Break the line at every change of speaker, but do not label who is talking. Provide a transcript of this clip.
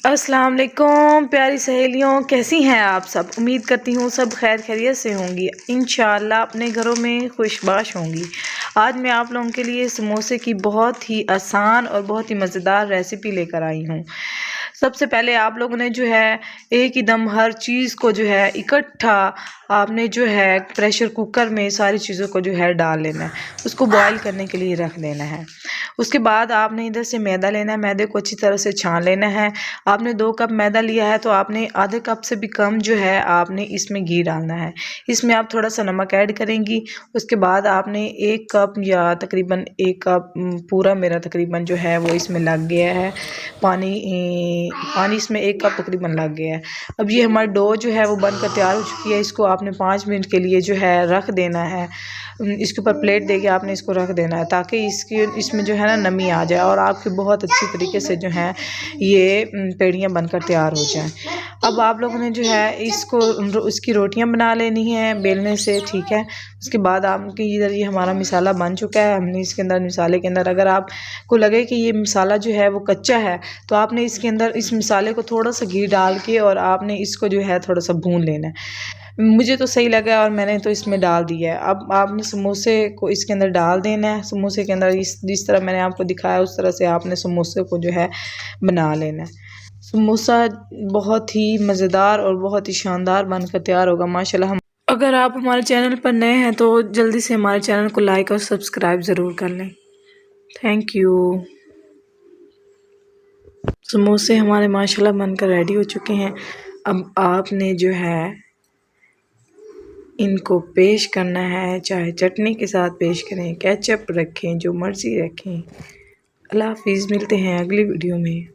अस्सलाम वालेकुम प्यारी सहेलियों, कैसी हैं आप सब। उम्मीद करती हूँ सब खैर खैरियत से होंगी। इंशाअल्लाह अपने घरों में खुशबाश होंगी। आज मैं आप लोगों के लिए समोसे की बहुत ही आसान और बहुत ही मज़ेदार रेसिपी लेकर आई हूँ। सबसे पहले आप लोगों ने जो है एक ही दम हर चीज़ को जो है इकट्ठा आपने जो है प्रेशर कुकर में सारी चीज़ों को जो है डाल लेना है, उसको बॉईल करने के लिए रख देना है। उसके बाद आपने इधर से मैदा लेना है, मैदे को अच्छी तरह से छान लेना है। आपने 2 कप मैदा लिया है तो आपने आधे कप से भी कम जो है आपने इसमें घी डालना है। इसमें आप थोड़ा सा नमक ऐड करेंगी। उसके बाद आपने 1 कप या तकरीबन 1 कप पूरा मेरा तकरीबन जो है वो इसमें लग गया है। पानी इसमें 1 कप तकरीबन लग गया है। अब ये हमारी डो जो है वो बनकर तैयार हो चुकी है। इसको आपने 5 मिनट के लिए जो है रख देना है। इसके ऊपर प्लेट देके आपने इसको रख देना है ताकि इसमें जो है ना नमी आ जाए और आपकी बहुत अच्छी तरीके से जो है ये पेड़ियाँ बनकर तैयार हो जाएं। अब आप लोगों ने जो है इसकी रोटियां बना लेनी है बेलने से, ठीक है। उसके बाद आपकी इधर ये हमारा मिसाला बन चुका है। हमने इसके अंदर मिसाले के अंदर अगर आपको लगे कि ये मिसाला जो है वो कच्चा है तो आपने इसके अंदर इस मिसाले को थोड़ा सा घी डाल के और आपने इसको जो है थोड़ा सा भून लेना है। मुझे तो सही लगा और मैंने तो इसमें डाल दिया है। अब आपने समोसे को इसके अंदर डाल देना है। समोसे के अंदर जिस तरह मैंने आपको दिखाया उस तरह से आपने समोसे को जो है बना लेना है। समोसा बहुत ही मज़ेदार और बहुत ही शानदार बनकर तैयार होगा माशाल्लाह। अगर आप हमारे चैनल पर नए हैं तो जल्दी से हमारे चैनल को लाइक और सब्सक्राइब ज़रूर कर लें। Thank you. समोसे हमारे माशाल्लाह बनकर रेडी हो चुके हैं। अब आपने जो है इनको पेश करना है, चाहे चटनी के साथ पेश करें, केचप रखें, जो मर्ज़ी रखें। अल्लाह हाफ़िज़, मिलते हैं अगली वीडियो में।